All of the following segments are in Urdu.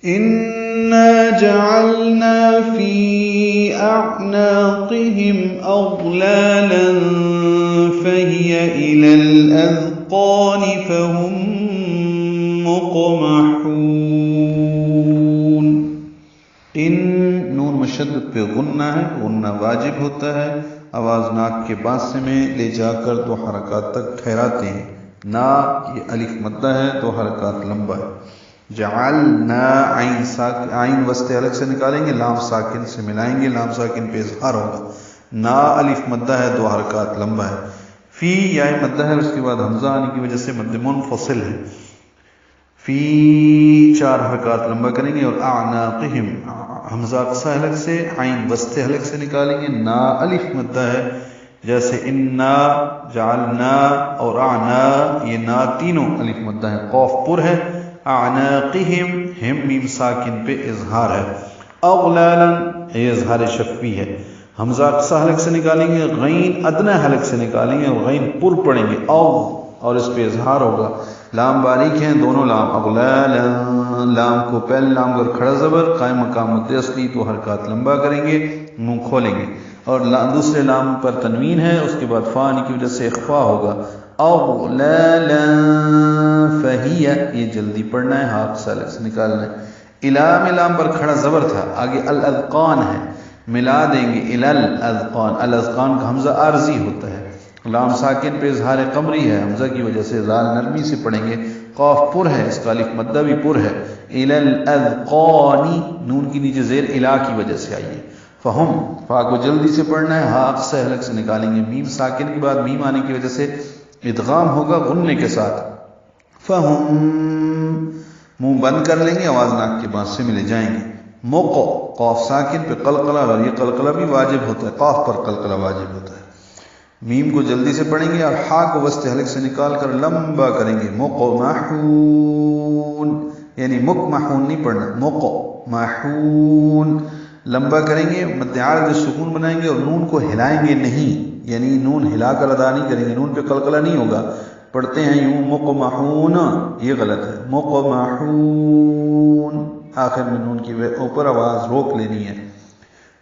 إنا جعلنا في أعناقهم أغلالا فهي إلى الأذقان فهم مقمحون. ان نون مشدد پہ غنہ ہے، غنہ واجب ہوتا ہے، آواز ناک کے باسے میں لے جا کر 2 حرکات تک ٹھہراتے ہیں. نا یہ الف مدہ ہے، 2 حرکات لمبا ہے. جعلنا عین وسط الگ سے نکالیں گے، لام ساکن سے ملائیں گے، لام ساکن پہ اظہار ہوگا. نا الف مدہ ہے، 2 حرکات لمبا ہے. فی یا مدہ ہے، اس کے بعد حمزہ آنے کی وجہ سے مد منفصل ہے. فی 4 حرکات لمبا کریں گے. اور اعناقہم حمزہ اقصی حلق سے، عین وسط حلق سے نکالیں گے. نا الف مدہ ہے، جیسے انا، جعلنا اور اعنا، یہ نا تینوں الف مدہ ہے. قوف پر ہے. اعناقہم ہم میم ساکن پہ اظہار ہے. اغلالا یہ اظہار شفوی ہے. حمزہ اقصی حلق سے نکالیں گے، غین ادنی حلق سے نکالیں گے اور غین پر پڑھیں گے اور اس پہ اظہار ہوگا. لام باریک ہیں دونوں لام. اغلالا لام کو پہلے لام پر کھڑا زبر قائم مقام مد اصلی، 2 حرکات لمبا کریں گے، منہ کھولیں گے. اور دوسرے لام پر تنوین ہے، اس کے بعد فا کی وجہ سے اخفا ہوگا. اغلالا فہی یہ جلدی پڑھنا ہے، ہاتھ سالک سے نکالنا ہے. الا میں لام پر کھڑا زبر تھا، آگے الاذقان ہے، ملا دیں گے الاذقان. الاذقان کا حمزہ عارضی ہوتا ہے، لام ساکن پہ اظہار قمری ہے، حمزہ کی وجہ سے زال نرمی سے پڑھیں گے. قاف پر ہے، اس کا الف مدہ بھی پر ہے. الاذقان نون کی نیچے زیر الا کی وجہ سے آئی ہے. فہم فا کو جلدی سے پڑھنا ہے، ہاتھ سے حلق سے نکالیں گے. میم ساکن کے بعد میم آنے کی وجہ سے ادغام ہوگا غننے کے ساتھ. فہم منہ بند کر لیں گے، آواز ناک کے بعد سے ملے جائیں گے. موقع قاف ساکن پہ قلقلہ، اور یہ قلقلہ بھی واجب ہوتا ہے، قاف پر قلقلہ واجب ہوتا ہے. میم کو جلدی سے پڑھیں گے اور ہا کو وسط حلق سے نکال کر لمبا کریں گے. مقمحون یعنی مقمحون نہیں پڑھنا، مقمحون لمبا کریں گے. مد عارض سکون بنائیں گے اور نون کو ہلائیں گے نہیں، یعنی نون ہلا کر ادا نہیں کریں گے، نون پہ قلقلہ نہیں ہوگا. پڑھتے ہیں یوں مقمحون، یہ غلط ہے. مقمحون آخر میں نون کی اوپر آواز روک لینی ہے.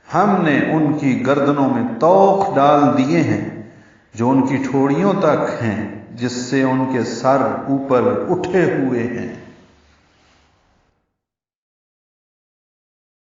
ہم نے ان کی گردنوں میں طوق ڈال دیے ہیں جو ان کی ٹھوڑیوں تک ہیں، جس سے ان کے سر اوپر اٹھے ہوئے ہیں.